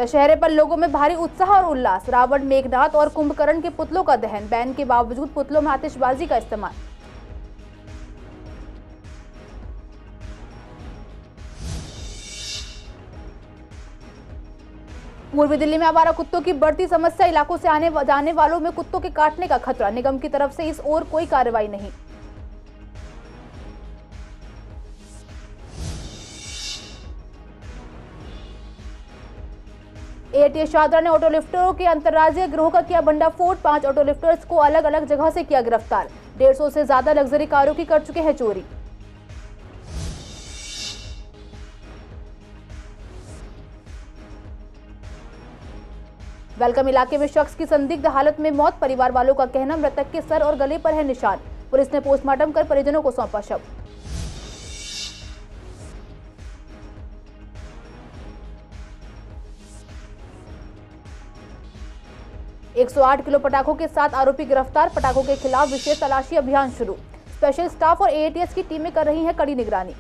दशहरे पर लोगों में भारी उत्साह और उल्लास। रावण, मेघनाथ और कुंभकर्ण के पुतलों का दहन। बैन के बावजूद पुतलों में आतिशबाजी का इस्तेमाल। पूर्वी दिल्ली में आवारा कुत्तों की बढ़ती समस्या। इलाकों से आने जाने वालों में कुत्तों के काटने का खतरा। निगम की तरफ से इस ओर कोई कार्रवाई नहीं। एटीएस शाहदरा ने ऑटो लिफ्टरों के अंतर्राज्यीय गिरोह का किया भंडाफोड़। 5 ऑटो लिफ्टर्स को अलग अलग जगह से किया गिरफ्तार। 150 से ज्यादा लग्जरी कारों की कर चुके हैं चोरी। वेलकम इलाके में शख्स की संदिग्ध हालत में मौत। परिवार वालों का कहना मृतक के सर और गले पर है निशान। पुलिस ने पोस्टमार्टम कर परिजनों को सौंपा शव। एक 108 किलो पटाखों के साथ आरोपी गिरफ्तार। पटाखों के खिलाफ विशेष तलाशी अभियान शुरू। स्पेशल स्टाफ और एटीएस की टीमें कर रही हैं कड़ी निगरानी।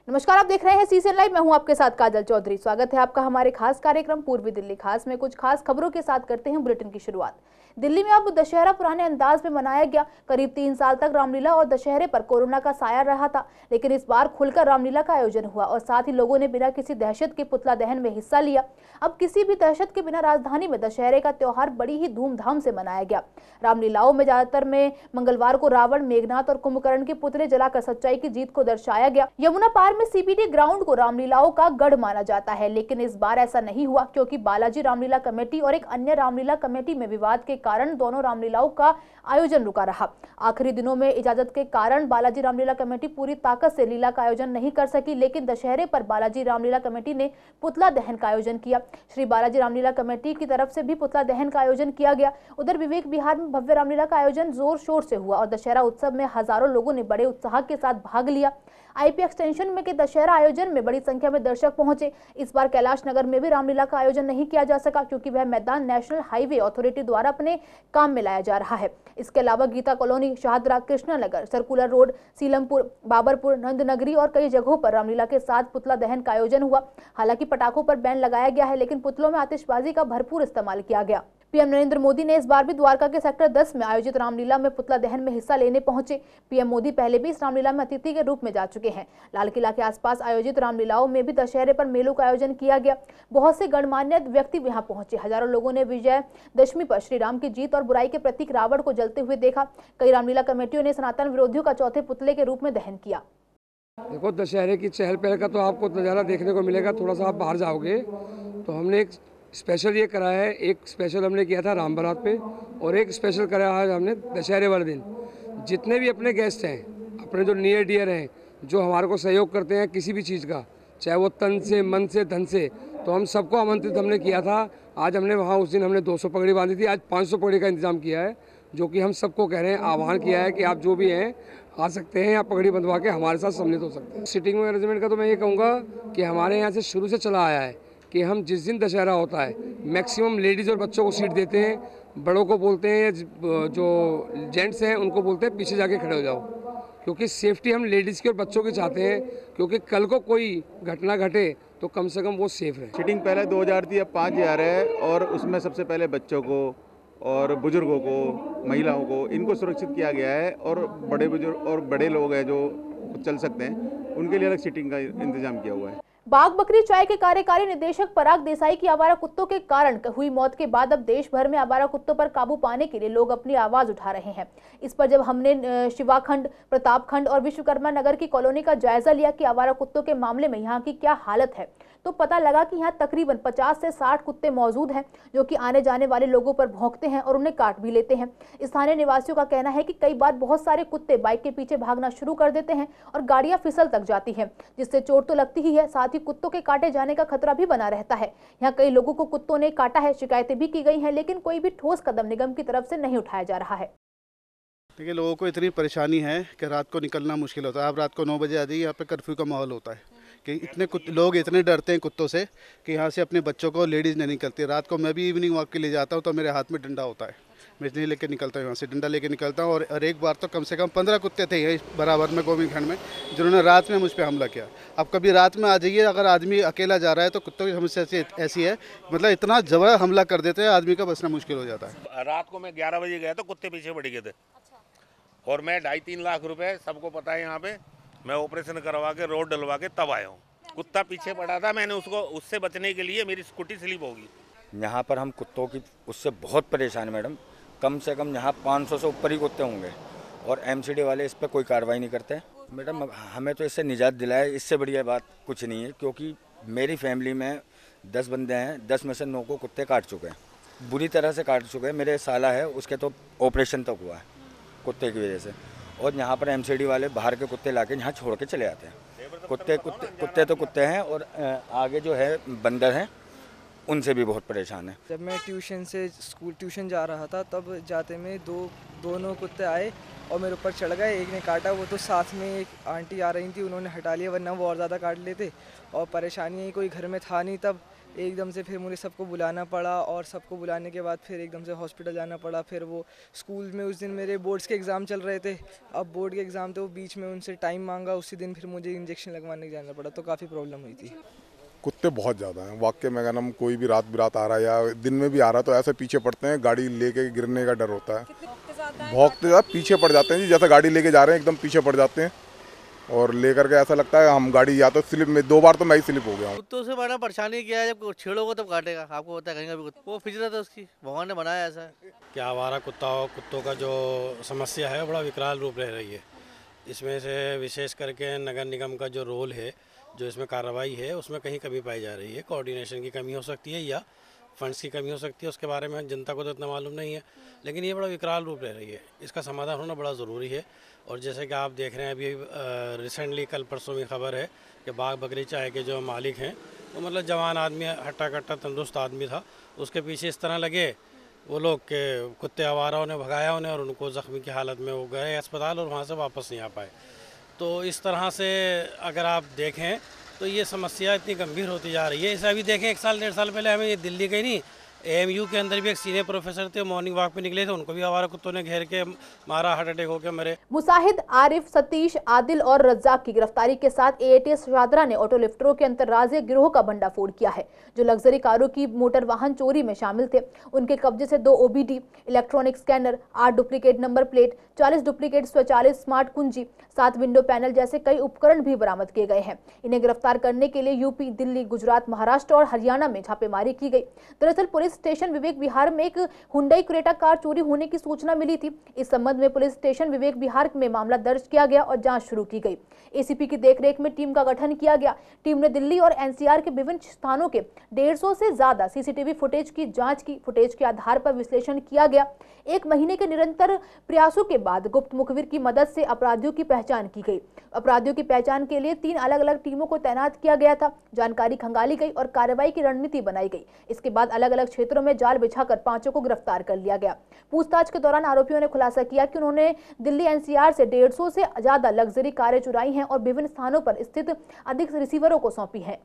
नमस्कार, आप देख रहे हैं सीसीएन लाइव। मैं हूं आपके साथ काजल चौधरी। स्वागत है आपका हमारे खास कार्यक्रम पूर्वी दिल्ली खास में। कुछ खास खबरों के साथ करते हैं बुलेटिन की शुरुआत। दिल्ली में अब दशहरा पुराने अंदाज में मनाया गया। करीब 3 साल तक रामलीला और दशहरे पर कोरोना का साया रहा था, लेकिन इस बार खुलकर रामलीला का आयोजन हुआ और साथ ही लोगों ने बिना किसी दहशत के पुतला दहन में हिस्सा लिया। अब किसी भी दहशत के बिना राजधानी में दशहरे का त्योहार बड़ी ही धूमधाम से मनाया गया। रामलीलाओं में ज्यादातर में मंगलवार को रावण, मेघनाथ और कुंभकर्ण के पुतले जलाकर सच्चाई की जीत को दर्शाया गया। यमुना पार में सीपीडी ग्राउंड को रामलीलाओं का गढ़ माना जाता है, लेकिन इस बार ऐसा नहीं हुआ क्योंकि बालाजी रामलीला कमेटी और एक अन्य रामलीला कमेटी में विवाद के कारण दोनों रामलीलाओं का आयोजन रुका रहा। आखिरी दिनों में इजाजत के कारण बालाजी रामलीला कमेटी पूरी ताकत से लीला का आयोजन नहीं कर सकी, लेकिन दशहरे पर बालाजी रामलीला कमेटी ने पुतला दहन का आयोजन किया। श्री बालाजी रामलीला कमेटी की तरफ से भी पुतला दहन का आयोजन किया गया। उधर विवेक विहार में भव्य रामलीला का आयोजन जोर शोर से हुआ और दशहरा उत्सव में हजारों लोगों ने बड़े उत्साह के साथ भाग लिया। आईपी एक्सटेंशन में के दशहरा आयोजन में बड़ी संख्या में दर्शक पहुंचे। इस बार कैलाश नगर में भी रामलीला का आयोजन नहीं किया जा सका क्योंकि वह मैदान नेशनल हाईवे अथॉरिटी द्वारा अपने काम में लाया जा रहा है। इसके अलावा Gita colony, Shahdara, Krishna Nagar, circular road, Seelampur, Babarpur, Nand Nagri और कई जगहों पर रामलीला के साथ पुतला दहन का आयोजन हुआ। हालांकि पटाखों पर बैन लगाया गया है, लेकिन पुतलों में आतिशबाजी का भरपूर इस्तेमाल किया गया। पीएम नरेंद्र मोदी ने इस बार भी द्वारका के सेक्टर 10 में आयोजित रामलीला में पुतला दहन में हिस्सा लेने पहुंचे। पीएम मोदी पहले भी इस रामलीला में अतिथि के रूप में जा चुके हैं। लाल किला के आसपास आयोजित रामलीलाओं में भी दशहरे पर मेलों का आयोजन किया गया। बहुत से गणमान्य व्यक्ति यहां पहुंचे। हजारों लोगों ने विजयदशमी पर श्री राम की जीत और बुराई के प्रतीक रावण को जलते हुए देखा। कई रामलीला कमेटियों ने सनातन विरोधियों का चौथे पुतले के रूप में दहन किया। देखो, दशहरे की चहल पहल का तो आपको नज़ारा देखने को मिलेगा। थोड़ा सा आप बाहर जाओगे तो हमने एक स्पेशल ये करा है। एक स्पेशल हमने किया था राम बारात पे और एक स्पेशल कराया है हमने दशहरे वाले दिन। जितने भी अपने गेस्ट हैं, अपने जो नियर डियर हैं, जो हमारे को सहयोग करते हैं किसी भी चीज़ का, चाहे वो तन से, मन से, धन से, तो हम सबको आमंत्रित हमने किया था। आज हमने वहाँ उस दिन हमने 200 पगड़ी बांधी थी, आज 500 पगड़ी का इंतजाम किया है, जो कि हम सबको कह रहे हैं, आह्वान किया है कि आप जो भी हैं आ सकते हैं या पगड़ी बंधवा के हमारे साथ सम्मिलित हो सकते हैं। सीटिंग अरेंजमेंट का तो मैं ये कहूँगा कि हमारे यहाँ से शुरू से चला आया है कि हम जिस दिन दशहरा होता है मैक्सिमम लेडीज़ और बच्चों को सीट देते हैं। बड़ों को बोलते हैं, जो जेंट्स हैं उनको बोलते हैं पीछे जाके खड़े हो जाओ, क्योंकि सेफ्टी हम लेडीज़ की और बच्चों की चाहते हैं, क्योंकि कल को कोई घटना घटे तो कम से कम वो सेफ रहे। सीटिंग पहले 2000 थी, अब 5000 है और उसमें सबसे पहले बच्चों को और बुजुर्गों को, महिलाओं को, इनको सुरक्षित किया गया है और बड़े बुजुर्ग और बड़े लोग हैं जो चल सकते हैं, उनके लिए अलग सीटिंग का इंतजाम किया हुआ है। बाघ बकरी चाय के कार्यकारी निदेशक पराग देसाई की आवारा कुत्तों के कारण हुई मौत के बाद अब देश भर में आवारा कुत्तों पर काबू पाने के लिए लोग अपनी आवाज उठा रहे हैं। इस पर जब हमने शिवाखंड, प्रतापखंड और विश्वकर्मा नगर की कॉलोनी का जायजा लिया कि आवारा कुत्तों के मामले में यहाँ की क्या हालत है, तो पता लगा कि यहाँ तकरीबन 50 से 60 कुत्ते मौजूद हैं जो कि आने जाने वाले लोगों पर भौंकते हैं और उन्हें काट भी लेते हैं। स्थानीय निवासियों का कहना है कि कई बार बहुत सारे कुत्ते बाइक के पीछे भागना शुरू कर देते हैं और गाड़ियां फिसल तक जाती हैं, जिससे चोट तो लगती ही है, साथ ही कुत्तों के काटे जाने का खतरा भी बना रहता है। यहाँ कई लोगों को कुत्तों ने काटा है, शिकायतें भी की गई हैं, लेकिन कोई भी ठोस कदम निगम की तरफ से नहीं उठाया जा रहा है। देखिए, लोगों को इतनी परेशानी है कि रात को निकलना मुश्किल होता है। आप रात को 9 बजे आ जाइए, यहाँ पे कर्फ्यू का माहौल होता है कि इतने लोग इतने डरते हैं कुत्तों से कि यहाँ से अपने बच्चों को लेडीज़ नहीं निकलती। रात को मैं भी इवनिंग वॉक के लिए जाता हूँ तो मेरे हाथ में डंडा होता है मैं नहीं लेके निकलता हूँ, यहाँ से डंडा लेके निकलता हूँ। और एक बार तो कम से कम 15 कुत्ते थे यही बराबर में गोविंद खंड में, जिन्होंने रात में मुझ पर हमला किया। अब कभी रात में आ जाइए, अगर आदमी अकेला जा रहा है तो कुत्तों की समस्या ऐसी है, मतलब इतना जबरदस्त हमला कर देते हैं, आदमी का बचना मुश्किल हो जाता है। रात को मैं 11 बजे गया तो कुत्ते पीछे पड़ गए थे। और मैं 2.5-3 लाख रुपए, सबको पता है यहाँ पे, मैं ऑपरेशन करवा के रोड डलवा के तब आया हूँ। कुत्ता पीछे पड़ा था, मैंने उससे बचने के लिए मेरी स्कूटी स्लिप होगी। यहाँ पर हम कुत्तों की उससे बहुत परेशान है मैडम। कम से कम यहाँ 500 से ऊपर ही कुत्ते होंगे और एमसीडी वाले इस पर कोई कार्रवाई नहीं करते। मैडम हमें तो इससे निजात दिलाए, इससे बढ़िया बात कुछ नहीं है, क्योंकि मेरी फैमिली में 10 बंदे हैं, 10 में से 9 को कुत्ते काट चुके हैं, बुरी तरह से काट चुके हैं। मेरे साला है, उसके तो ऑपरेशन तक हुआ है कुत्ते की वजह से। और यहाँ पर एमसीडी वाले बाहर के कुत्ते लाके यहाँ छोड़ के चले जाते हैं। कुत्ते तो कुत्ते हैं, और आगे जो है बंदर हैं, उनसे भी बहुत परेशान है। जब मैं ट्यूशन जा रहा था, तब जाते में दोनों कुत्ते आए और मेरे ऊपर चढ़ गए। एक ने काटा, वो तो साथ में एक आंटी आ रही थी, उन्होंने हटा लिया, वरना वो और ज़्यादा काट लेते। और परेशानी है, कोई घर में था नहीं तब, एकदम से फिर मुझे सबको बुलाना पड़ा, और सबको बुलाने के बाद फिर एकदम से हॉस्पिटल जाना पड़ा। फिर वो स्कूल में उस दिन मेरे बोर्ड्स के एग्ज़ाम चल रहे थे, अब बोर्ड के एग्ज़ाम थे, वो बीच में उनसे टाइम मांगा, उसी दिन फिर मुझे इंजेक्शन लगवाने जाना पड़ा, तो काफ़ी प्रॉब्लम हुई थी। कुत्ते बहुत ज़्यादा हैं वाकई में। अगर हम कोई भी रात बिरात आ रहा है या दिन में भी आ रहा है तो ऐसे पीछे पड़ते हैं, गाड़ी लेके गिरने का डर होता है। भौंकते ज़्यादा पीछे पड़ जाते हैं जी, जैसे गाड़ी लेके जा रहे हैं एकदम पीछे पड़ जाते हैं, और लेकर के ऐसा लगता है हम गाड़ी, या तो स्लिप में 2 बार तो मैं ही स्लिप हो गया हूँ। कुत्तों से बड़ा परेशानी क्या है, जब छेड़ोगे तब काटेगा, आपको पता है, कहीं वो फितरत है उसकी, भगवान ने बनाया ऐसा है। क्या आवारा कुत्ता हो, कुत्तों का जो समस्या है बड़ा विकराल रूप ले रही है। इसमें से विशेष करके नगर निगम का जो रोल है, जो इसमें कार्रवाई है, उसमें कहीं कमी पाई जा रही है। कोऑर्डिनेशन की कमी हो सकती है या फंड्स की कमी हो सकती है, उसके बारे में जनता को तो इतना मालूम नहीं है, लेकिन ये बड़ा विकराल रूप ले रही है। इसका समाधान होना बड़ा ज़रूरी है। और जैसे कि आप देख रहे हैं, अभी रिसेंटली कल परसों में खबर है कि बाग बकरी चाय के जो मालिक हैं, वो मतलब जवान आदमी, हट्टा कट्टा तंदुरुस्त आदमी था, उसके पीछे इस तरह लगे वो लोग के कुत्ते आवारा ने भगाया उन्हें, और उनको ज़ख्मी की हालत में वो गए अस्पताल और वहाँ से वापस नहीं आ पाए। तो इस तरह से अगर आप देखें तो ये समस्या इतनी गंभीर होती जा रही है। इसे अभी देखें, 1-1.5 साल पहले हमें ये दिल्ली गई नहीं, AMU के अंदर भी एक सीनियर प्रोफेसर थे, मॉर्निंग वॉक पे निकले थे, उनको भी आवारा कुत्तों ने घेर के मारा, हार्ट अटैक होकर मरे। मुसाहिद, आरिफ, सतीश, आदिल और रज्जाक की गिरफ्तारी के साथ AATS शादरा ने ऑटो लिफ्टरों के अंतर्राज्यीय गिरोह का भंडाफोड़ किया है, जो लग्जरी कारों की मोटर वाहन चोरी में शामिल थे। उनके कब्जे से 2 OBD, electronic scanner, 8 duplicate number plate, 40 duplicate स्वचालित स्मार्ट कुंजी, 7 विंडो पैनल जैसे कई उपकरण भी बरामद किए गए हैं। इन्हें गिरफ्तार करने के लिए यूपी, दिल्ली, गुजरात, महाराष्ट्र और हरियाणा में छापेमारी की गई। दरअसल पुलिस स्टेशन विवेक विहार में एक हुंडई क्रेटा कार चोरी होने की सूचना मिली थी। इस संबंध में पुलिस स्टेशन विवेक विहार में मामला दर्ज किया गया और जांच शुरू की गई। ACP की देखरेख में टीम का गठन किया गया। टीम ने दिल्ली और NCR के विभिन्न स्थानों के 150 से ज्यादा CCTV फुटेज की जांच की। फुटेज के आधार पर विश्लेषण किया गया। 1 महीने के निरंतर प्रयासों के बाद गुप्त मुखबिर की मदद से अपराधियों की पहचान की गई। अपराधियों की पहचान के लिए 3 अलग अलग टीमों को तैनात किया गया था। जानकारी खंगाली गई और कार्रवाई की रणनीति बनाई गई। इसके बाद अलग अलग क्षेत्रों में जाल बिछाकर 5 को गिरफ्तार कर लिया गया। पूछताछ के दौरान आरोपियों ने खुलासा किया कि उन्होंने दिल्ली NCR से 150 से ज्यादा लग्जरी कारें चुराई हैं और विभिन्न स्थानों पर स्थित अधिक रिसीवरों को सौंपी हैं।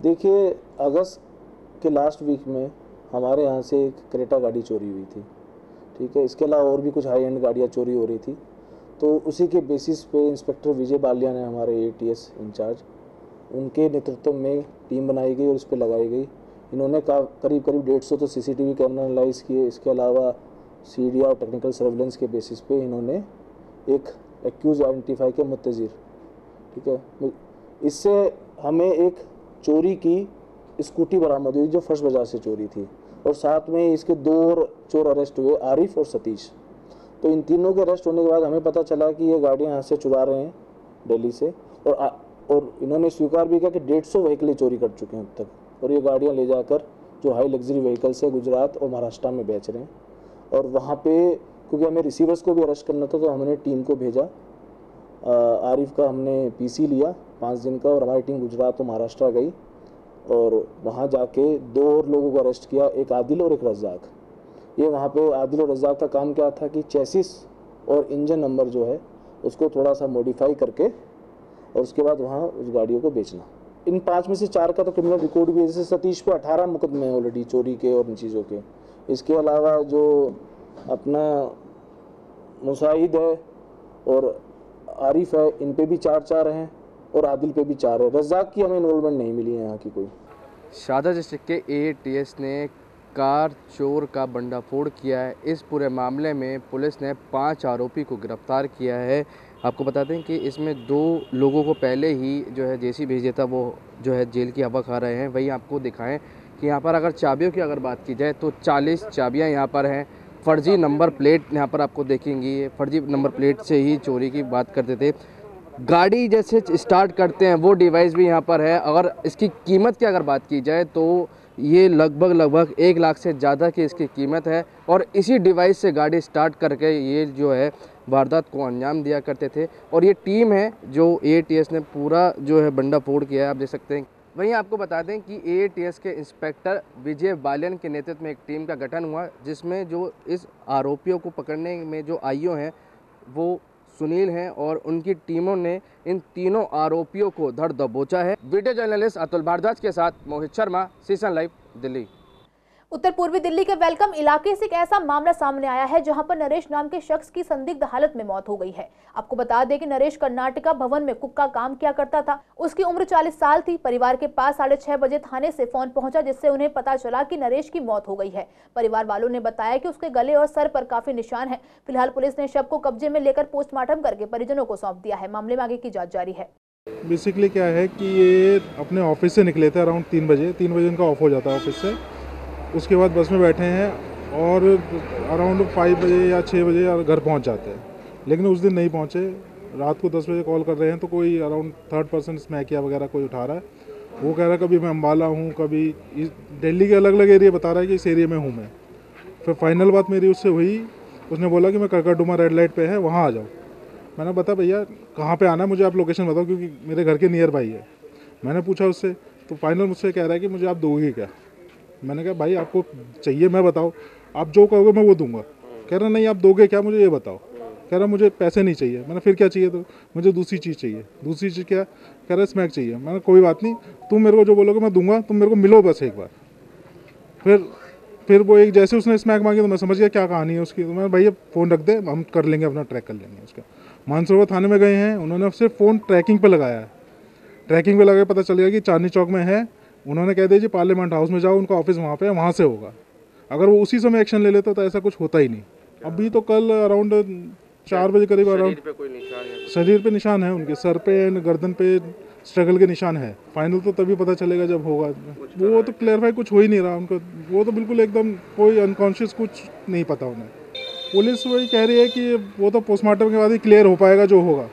देखिए, अगस्त के लास्ट वीक में हमारे यहाँ से एक क्रेटा गाड़ी चोरी हुई थी, ठीक है। इसके अलावा और भी कुछ हाई एंड गाड़ियाँ चोरी हो रही थी। तो उसी के बेसिस पे इंस्पेक्टर विजय बालिया ने, हमारे AATS इंचार्ज, उनके नेतृत्व में टीम बनाई गई और इस पर लगाई गई। इन्होंने करीब 150 तो CCTV कैमरा एनालाइज किए। इसके अलावा CDR और टेक्निकल सर्वेलेंस के बेसिस पे इन्होंने एक एक्यूज आइडेंटिफाई किया, मुत्तज़िर, ठीक है। इससे हमें एक चोरी की स्कूटी बरामद हुई जो फर्स्ट बाजार से चोरी थी, और साथ में इसके 2 और चोर अरेस्ट हुए, आरिफ और सतीश। तो इन तीनों के अरेस्ट होने के बाद हमें पता चला कि ये गाड़ियाँ यहाँ से चुरा रहे हैं दिल्ली से, और इन्होंने स्वीकार भी किया कि 150 व्हीकल चोरी कर चुके हैं अब तक, और ये गाड़ियाँ ले जाकर जो हाई लग्जरी व्हीकल्स है गुजरात और महाराष्ट्र में बेच रहे हैं। और वहाँ पे क्योंकि हमें रिसीवर्स को भी अरेस्ट करना था, तो हमने टीम को भेजा। आरिफ का हमने PC लिया 5 दिन का, और हमारी टीम गुजरात और महाराष्ट्र गई और वहाँ जाके 2 और लोगों को अरेस्ट किया, एक आदिल और एक रज़ाक। ये वहाँ पे आदिल और रज़ाक का काम क्या था कि चेसिस और इंजन नंबर जो है उसको थोड़ा सा मॉडिफाई करके और उसके बाद वहाँ उस गाड़ियों को बेचना। इन 5 में से 4 का तो क्रिमिनल रिकॉर्ड भी है। जैसे सतीश पे 18 मुकदमे हैं ऑलरेडी चोरी के और इन चीज़ों के। इसके अलावा जो अपना मुसाहिद है और आरिफ है, इन पे भी 4 हैं और आदिल पे भी 4 है। रज़ाक की हमें इन्वॉल्वमेंट नहीं मिली है यहाँ की कोई। शाहदा डिस्ट्रिक्ट के AATS ने कार चोर का भंडाफोड़ किया है। इस पूरे मामले में पुलिस ने 5 आरोपी को गिरफ्तार किया है। आपको बता दें कि इसमें 2 लोगों को पहले ही जो है जेसी भेज दिया था, वो जो है जेल की हवा खा रहे हैं। वहीं आपको दिखाएं कि यहाँ पर अगर चाबियों की अगर बात की जाए तो 40 चाबियाँ यहाँ पर हैं। फर्जी नंबर प्लेट यहाँ पर आपको देखेंगी, फर्जी नंबर प्लेट से ही चोरी की बात करते थे। गाड़ी जैसे स्टार्ट करते हैं वो डिवाइस भी यहाँ पर है। अगर इसकी कीमत की अगर बात की जाए तो ये लगभग 1 लाख से ज़्यादा की इसकी कीमत है और इसी डिवाइस से गाड़ी स्टार्ट करके ये जो है वारदात को अंजाम दिया करते थे। और ये टीम है जो AATS ने पूरा जो है भंडाफोड़ किया है, आप देख सकते हैं। वहीं आपको बता दें कि AATS के इंस्पेक्टर विजय बालियन के नेतृत्व में एक टीम का गठन हुआ, जिसमें जो इस आरोपियों को पकड़ने में जो IO हैं वो सुनील हैं और उनकी टीमों ने इन तीनों आरोपियों को धर दबोचा है। वीडियो जर्नलिस्ट अतुल भारद्वाज के साथ मोहित शर्मा, सीजन लाइव, दिल्ली। उत्तर पूर्वी दिल्ली के वेलकम इलाके से एक ऐसा मामला सामने आया है जहां पर नरेश नाम के शख्स की संदिग्ध हालत में मौत हो गई है। आपको बता दें कि नरेश कर्नाटका भवन में कुक का काम किया करता था। उसकी उम्र 40 साल थी। परिवार के पास 6:30 बजे थाने से फोन पहुंचा, जिससे उन्हें पता चला कि नरेश की मौत हो गई है। परिवार वालों ने बताया कि उसके गले और सर पर काफी निशान है। फिलहाल पुलिस ने शव को कब्जे में लेकर पोस्टमार्टम करके परिजनों को सौंप दिया है। मामले में आगे की जांच जारी है। बेसिकली क्या है कि ये अपने ऑफिस से निकले थे अराउंड 3 बजे उनका ऑफ हो जाता है ऑफिस से। उसके बाद बस में बैठे हैं और अराउंड 5 बजे या 6 बजे घर पहुंच जाते हैं, लेकिन उस दिन नहीं पहुंचे। रात को 10 बजे कॉल कर रहे हैं तो कोई अराउंड 3rd पर्सन स्मैकिया वगैरह कोई उठा रहा है। वो कह रहा है कभी मैं अम्बाला हूँ, कभी दिल्ली के अलग अलग एरिया बता रहा है कि इस एरिया में हूँ मैं। फिर फाइनल बात मेरी उससे हुई, उसने बोला कि मैं करकटडुमा रेड लाइट पे है, वहाँ आ जाओ। मैंने बता भैया कहाँ पे आना है, मुझे आप लोकेशन बताओ क्योंकि मेरे घर के नियर बाई है। मैंने पूछा उससे तो फाइनल मुझसे कह रहा है कि मुझे आप दोगे क्या। मैंने कहा भाई आपको चाहिए मैं बताओ, आप जो कहोगे मैं वो दूंगा। कह रहा नहीं आप दोगे क्या, मुझे ये बताओ। कह रहा मुझे पैसे नहीं चाहिए। मैंने फिर क्या चाहिए, तो मुझे दूसरी चीज़ चाहिए। दूसरी चीज़ क्या, कह रहा स्मैक चाहिए। मैंने कोई बात नहीं, तुम मेरे को जो बोलोगे मैं दूंगा, तुम मेरे को मिलो बस एक बार। फिर वो एक जैसे उसने स्मैक मांगी तो मैं समझ गया क्या कहानी है उसकी। तो मैं भैया फ़ोन रख दे, हम कर लेंगे, अपना ट्रैक कर लेंगे उसका। मानसरोवर थाने में गए हैं, उन्होंने सिर्फ फ़ोन ट्रैकिंग पर लगाया है। ट्रैकिंग पर लगा पता चलेगा कि चांदनी चौक में है। उन्होंने कह दिया जी पार्लियामेंट हाउस में जाओ, उनका ऑफिस वहाँ पे है, वहाँ से होगा। अगर वो उसी समय एक्शन ले लेते तो ऐसा कुछ होता ही नहीं। अभी तो कल अराउंड 4 बजे करीब अराउंड शरीर पे निशान है, उनके सर पे एंड गर्दन पे स्ट्रगल के निशान है। फाइनल तो तभी पता चलेगा जब होगा। वो तो क्लैरिफाई कुछ हो ही नहीं रहा उनको, वो तो बिल्कुल एकदम कोई अनकॉन्शियस, कुछ नहीं पता उन्हें। पुलिस वही कह रही है कि वो तो पोस्टमार्टम के बाद ही क्लियर हो पाएगा जो होगा,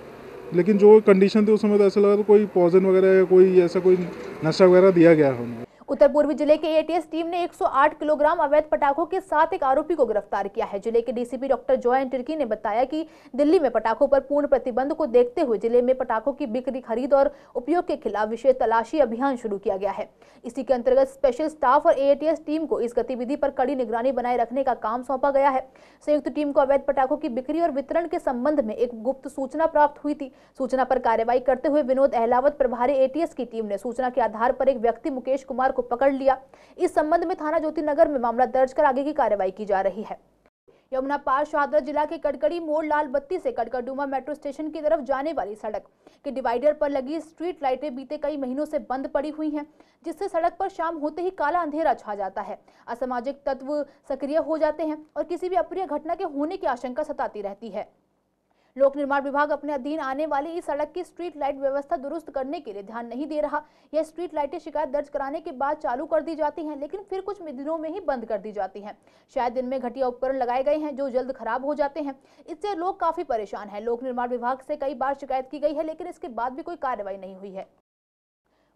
लेकिन जो कंडीशन थी उस समय तो ऐसा लगा तो कोई पॉइजन वगैरह या कोई ऐसा कोई नशा वगैरह दिया गया है उन्हें। उत्तर पूर्वी जिले के AATS टीम ने 108 किलोग्राम अवैध पटाखों के साथ एक आरोपी को गिरफ्तार किया है। जिले के DCP डॉक्टर जॉय टिर्की ने बताया कि दिल्ली में पटाखों पर पूर्ण प्रतिबंध को देखते हुए जिले में पटाखों की बिक्री, खरीद और उपयोग के खिलाफ विशेष तलाशी अभियान शुरू किया गया है। इसी के अंतर्गत स्पेशल स्टाफ और AATS टीम को इस गतिविधि पर कड़ी निगरानी बनाए रखने का काम सौंपा गया है। संयुक्त टीम को अवैध पटाखों की बिक्री और वितरण के संबंध में एक गुप्त सूचना प्राप्त हुई थी। सूचना पर कार्रवाई करते हुए विनोद अहलावत प्रभारी AATS की टीम ने सूचना के आधार पर एक व्यक्ति मुकेश कुमार को पकड़ लिया। इस संबंध में थाना ज्योति नगर में मामला दर्ज कर आगे की कार्रवाई की जा रही है। यमुना पार शाहदरा जिला के कड़कड़ी मोड़ लाल बत्ती से करकटडुमा मेट्रो स्टेशन की तरफ जाने वाली सड़क के डिवाइडर पर लगी स्ट्रीट लाइटें बीते कई महीनों से बंद पड़ी हुई हैं, जिससे सड़क पर शाम होते ही काला अंधेरा छा जाता है। असामाजिक तत्व सक्रिय हो जाते हैं और किसी भी अप्रिय घटना के होने की आशंका सताती रहती है। लोक निर्माण विभाग अपने अधीन आने वाली इस सड़क की स्ट्रीट लाइट व्यवस्था दुरुस्त करने के लिए ध्यान नहीं दे रहा। यह स्ट्रीट लाइटें शिकायत दर्ज कराने के बाद चालू कर दी जाती हैं, लेकिन फिर कुछ दिनों में ही बंद कर दी जाती हैं। शायद दिन में घटिया उपकरण लगाए गए हैं जो जल्द खराब हो जाते हैं। इससे लोग काफी परेशान हैं। लोक निर्माण विभाग से कई बार शिकायत की गई है, लेकिन इसके बाद भी कोई कार्रवाई नहीं हुई है।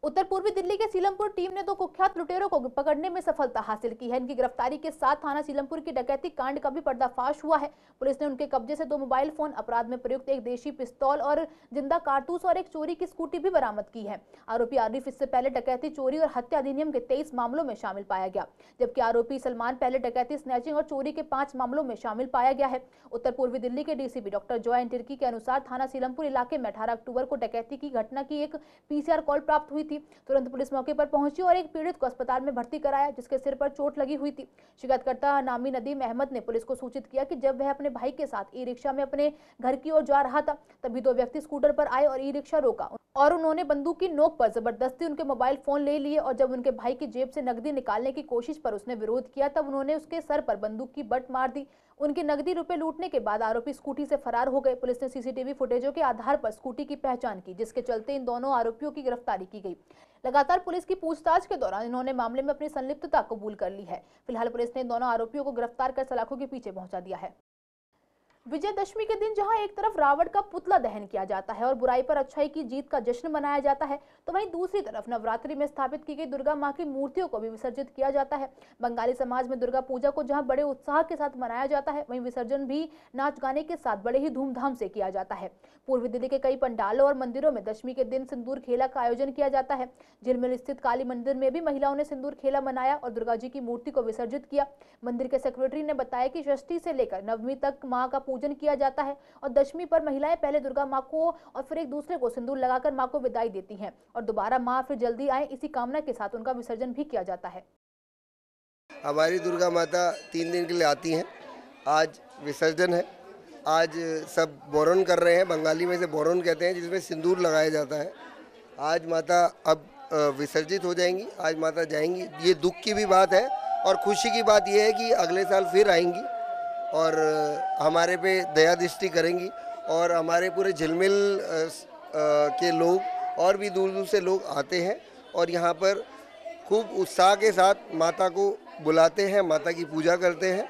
उत्तर पूर्वी दिल्ली के सीलमपुर टीम ने 2 कुख्यात लुटेरों को पकड़ने में सफलता हासिल की है। इनकी गिरफ्तारी के साथ थाना सीलमपुर की डकैती कांड का भी पर्दाफाश हुआ है। पुलिस ने उनके कब्जे से 2 मोबाइल फोन, अपराध में प्रयुक्त एक देशी पिस्तौल और जिंदा कारतूस और एक चोरी की स्कूटी भी बरामद की है। आरोपी आरिफ इससे पहले डकैती, चोरी और हत्या अधिनियम के 23 मामलों में शामिल पाया गया, जबकि आरोपी सलमान पहले डकैती, स्नैचिंग और चोरी के 5 मामलों में शामिल पाया गया है। उत्तर पूर्वी दिल्ली के DCP डॉक्टर जॉय टिर्की के अनुसार थाना सीलमपुर इलाके में 18 अक्टूबर को डकैती की घटना की एक PCR कॉल प्राप्त हुई थी। थी। तुरंत पुलिस मौके पर पहुंची और एक पीड़ित को अस्पताल में भर्ती कराया, जिसके सिर पर चोट लगी हुई थी। शिकायतकर्ता नामी नदीम अहमद ने पुलिस को सूचित किया कि जब वह अपने भाई के साथ ई रिक्शा में अपने घर की ओर जा रहा था, तभी दो व्यक्ति स्कूटर पर आए और ई रिक्शा रोका और उन्होंने बंदूक की नोक पर जबरदस्ती उनके मोबाइल फोन ले लिए और जब उनके भाई की जेब से नकदी निकालने की कोशिश पर उसने विरोध किया, तब उन्होंने उसके सर पर बंदूक की बट मार दी। उनकी नकदी रुपए लूटने के बाद आरोपी स्कूटी से फरार हो गए। पुलिस ने सीसीटीवी फुटेजों के आधार पर स्कूटी की पहचान की, जिसके चलते इन दोनों आरोपियों की गिरफ्तारी की गई। लगातार पुलिस की पूछताछ के दौरान इन्होंने मामले में अपनी संलिप्तता कबूल कर ली है। फिलहाल पुलिस ने इन दोनों आरोपियों को गिरफ्तार कर सलाखों के पीछे पहुंचा दिया है। विजयदशमी के दिन जहां एक तरफ रावण का पुतला दहन किया जाता है और बुराई पर अच्छाई की जीत का जश्न मनाया जाता है, तो वहीं दूसरी तरफ नवरात्रि में स्थापित की गई दुर्गा मां की मूर्तियों को भी विसर्जित किया जाता है। बंगाली समाज में दुर्गा पूजा को जहां बड़े उत्साह के साथ मनाया जाता है, वहीं विसर्जन भी नाच गाने के साथ बड़े ही धूमधाम से किया जाता है। पूर्वी दिल्ली के कई पंडालों और मंदिरों में दशमी के दिन सिंदूर खेला का आयोजन किया जाता है। झिलमिल स्थित काली मंदिर में भी महिलाओं ने सिंदूर खेला मनाया और दुर्गा जी की मूर्ति को विसर्जित किया। मंदिर के सेक्रेटरी ने बताया कि षष्ठी से लेकर नवमी तक मां का पूजन किया जाता है और दशमी पर महिलाएं पहले दुर्गा मां को और फिर एक दूसरे को सिंदूर लगाकर मां को विदाई देती हैं और दोबारा मां फिर जल्दी आए, इसी कामना के साथ उनका विसर्जन भी किया जाता है। हमारी दुर्गा माता 3 दिन के लिए आती हैं। आज विसर्जन है। आज सब बोरन कर रहे हैं, बंगाली में से बोरन कहते हैं, जिसमें सिंदूर लगाया जाता है। आज माता अब विसर्जित हो जाएंगी, आज माता जाएंगी। ये दुख की भी बात है और खुशी की बात ये है कि अगले साल फिर आएंगी और हमारे पे दया दृष्टि करेंगी और हमारे पूरे झिलमिल के लोग और भी दूर दूर से लोग आते हैं और यहाँ पर खूब उत्साह के साथ माता को बुलाते हैं, माता की पूजा करते हैं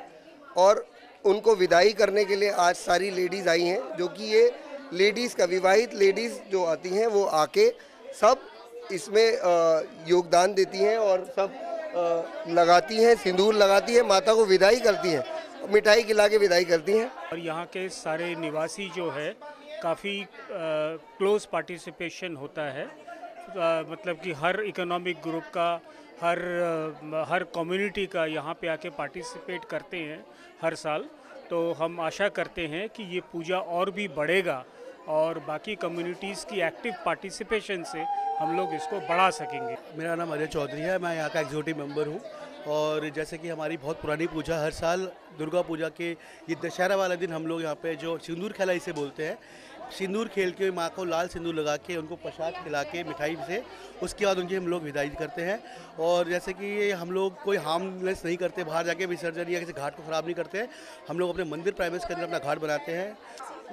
और उनको विदाई करने के लिए आज सारी लेडीज़ आई हैं, जो कि ये लेडीज़ का विवाहित लेडीज़ जो आती हैं वो आके सब इसमें योगदान देती हैं और सब लगाती हैं, सिंदूर लगाती हैं, माता को विदाई करती हैं, मिठाई खिला के विदाई करती हैं। और यहाँ के सारे निवासी जो है काफ़ी क्लोज पार्टिसिपेशन होता है, मतलब कि हर इकोनॉमिक ग्रुप का, हर कम्युनिटी का यहाँ पे आके पार्टिसिपेट करते हैं हर साल। तो हम आशा करते हैं कि ये पूजा और भी बढ़ेगा और बाकी कम्युनिटीज़ की एक्टिव पार्टिसिपेशन से हम लोग इसको बढ़ा सकेंगे। मेरा नाम अजय चौधरी है, मैं यहाँ का एग्जीक्यूटिव मेंबर हूँ और जैसे कि हमारी बहुत पुरानी पूजा, हर साल दुर्गा पूजा के ये दशहरा वाला दिन हम लोग यहाँ पे जो सिंदूर खेला इसे बोलते हैं, सिंदूर खेल के माँ को लाल सिंदूर लगा के उनको प्रसाद खिला के मिठाई से उसके बाद उनकी हम लोग विदाई करते हैं। और जैसे कि हम लोग कोई हार्मलेस नहीं करते, बाहर जाके विसर्जन या किसी घाट को ख़राब नहीं करते हैं। हम लोग अपने मंदिर प्राइवेस के अंदर अपना घाट बनाते हैं।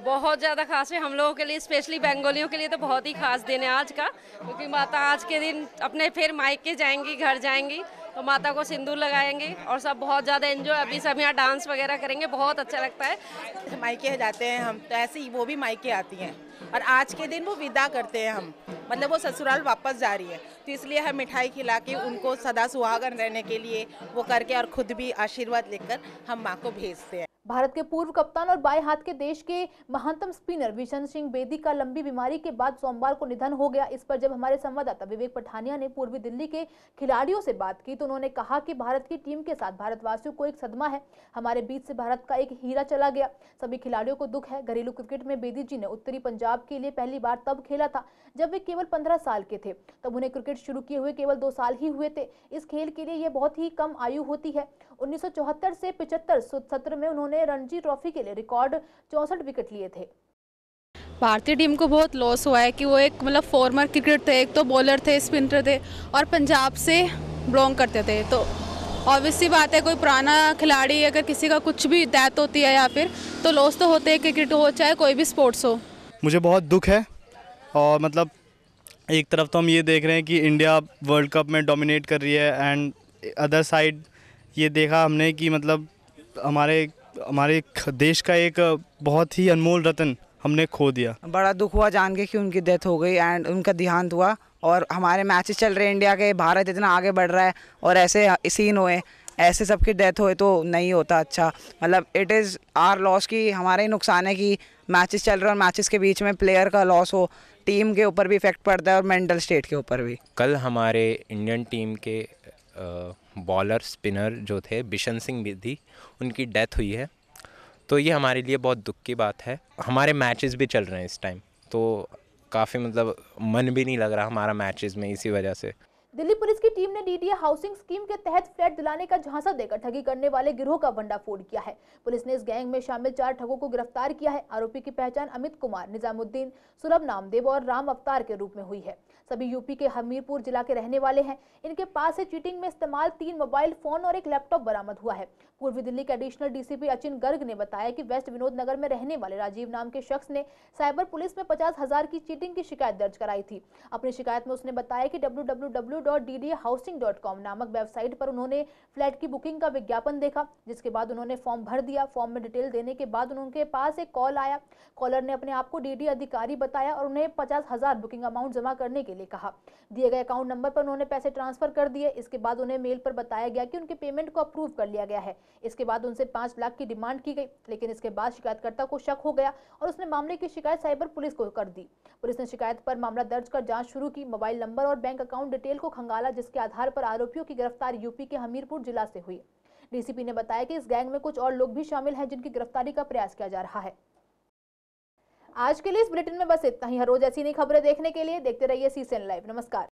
बहुत ज़्यादा खास है हम लोगों के लिए, स्पेशली बंगालियों के लिए तो बहुत ही खास दिन है आज का, क्योंकि माता आज के दिन अपने फिर मायके जाएंगी, घर जाएंगी तो माता को सिंदूर लगाएंगे और सब बहुत ज़्यादा एंजॉय, अभी सब यहाँ डांस वगैरह करेंगे, बहुत अच्छा लगता है। मायके जाते हैं हम तो ऐसे ही वो भी मायके आती हैं और आज के दिन वो विदा करते हैं हम, मतलब वो ससुराल वापस जा रही है, तो इसलिए हम मिठाई खिला के उनको सदा सुहागन रहने के लिए वो करके और खुद भी आशीर्वाद लेकर हम माँ को भेजते हैं। भारत के पूर्व कप्तान और बाएं हाथ के देश के महानतम स्पिनर बिशन सिंह बेदी का लंबी बीमारी के बाद सोमवार को निधन हो गया। इस पर जब हमारे संवाददाता विवेक पठानिया ने पूर्वी दिल्ली के खिलाड़ियों से बात की तो उन्होंने कहा कि भारत की टीम के साथ भारतवासियों को एक सदमा है। हमारे बीच से भारत का एक हीरा चला गया, सभी खिलाड़ियों को दुख है। घरेलू क्रिकेट में बेदी जी ने उत्तरी पंजाब के लिए पहली बार तब खेला था जब वे केवल 15 साल के थे, तब उन्हें क्रिकेट शुरू किए हुए केवल 2 साल ही हुए थे। इस खेल के लिए यह बहुत ही कम आयु होती है। 1974 से 75 सत्र में उन्होंने रणजी ट्रॉफी के लिए रिकॉर्ड 64 विकेट लिए थे। भारतीय टीम को बहुत लॉस हुआ है कि वो एक मतलब फॉर्मर क्रिकेट थे, एक तो बॉलर थे, स्पिनर थे और पंजाब से बिलोंग करते थे। तो ऑब्वियसली बात है, कोई पुराना खिलाड़ी अगर किसी का कुछ भी डेथ होती है या फिर तो लॉस तो होते हैं, क्रिकेट हो चाहे कोई भी स्पोर्ट्स हो। मुझे बहुत दुख है और मतलब एक तरफ तो हम ये देख रहे हैं कि इंडिया वर्ल्ड कप में डोमिनेट कर रही है एंड अदर साइड ये देखा हमने कि मतलब हमारे देश का एक बहुत ही अनमोल रत्न हमने खो दिया। बड़ा दुख हुआ जान के कि उनकी डेथ हो गई एंड उनका देहांत हुआ। और हमारे मैचेस चल रहे हैं इंडिया के, भारत इतना आगे बढ़ रहा है और ऐसे सीन हुए, ऐसे सबकी डेथ हुए तो नहीं होता अच्छा। मतलब इट इज़ आर लॉस कि हमारे ही नुकसान है कि मैचेस चल रहे हैं और मैचेस के बीच में प्लेयर का लॉस हो, टीम के ऊपर भी इफेक्ट पड़ता है और मेंटल स्टेट के ऊपर भी। कल हमारे इंडियन टीम के बॉलर स्पिनर जो थे बिशन सिंह बेदी, उनकी डेथ हुई है, तो ये हमारे लिए बहुत दुख की बात है। हमारे मैचेस भी चल रहे हैं इस टाइम, तो काफ़ी मतलब मन भी नहीं लग रहा हमारा मैचेस में इसी वजह से। दिल्ली पुलिस की टीम ने डीडीए हाउसिंग स्कीम के तहत फ्लैट दिलाने का झांसा देकर ठगी करने वाले गिरोह का भंडाफोड़ किया है। पुलिस ने इस गैंग में शामिल 4 ठगों को गिरफ्तार किया है। आरोपी की पहचान अमित कुमार, निजामुद्दीन, सुलभ नामदेव और राम अवतार के रूप में हुई है। सभी यूपी के हमीरपुर जिला के रहने वाले हैं। इनके पास से चीटिंग में इस्तेमाल 3 मोबाइल फोन और एक लैपटॉप बरामद हुआ है। पूर्वी दिल्ली के एडिशनल डीसीपी अचिन गर्ग ने बताया कि वेस्ट विनोद नगर में रहने वाले राजीव नाम के शख्स ने साइबर पुलिस में 50,000 की चीटिंग की शिकायत दर्ज कराई थी। अपनी शिकायत में उसने बताया कि www.ddhousing.com नामक वेबसाइट पर उन्होंने फ्लैट की बुकिंग का विज्ञापन देखा, जिसके बाद उन्होंने फॉर्म भर दिया। फॉर्म में डिटेल देने के बाद उनके पास एक कॉल आया। कॉलर ने अपने आप को डीडी अधिकारी बताया और उन्हें 50,000 बुकिंग अमाउंट जमा करने के लिए कहा। दिए गए अकाउंट नंबर पर उन्होंने पैसे ट्रांसफर कर दिए। इसके बाद उन्हें मेल पर बताया गया कि उनके पेमेंट को अप्रूव कर लिया गया है। इसके बाद उनसे 5 लाख की डिमांड की गई, लेकिन इसके बाद शिकायतकर्ता को शक हो गया और उसने मामले की शिकायत साइबर पुलिस को कर दी। पुलिस ने शिकायत पर मामला दर्ज कर जांच शुरू की। मोबाइल नंबर और बैंक अकाउंट डिटेल को खंगाला, जिसके आधार पर आरोपियों की गिरफ्तारी यूपी के हमीरपुर जिला से हुई। डीसीपी ने बताया कि इस गैंग में कुछ और लोग भी शामिल हैं, जिनकी गिरफ्तारी का प्रयास किया जा रहा है। आज के लिए इस बुलेटिन में बस इतना ही। हर रोज ऐसी नई खबरें देखने के लिए देखते रहिए CCN लाइव। नमस्कार।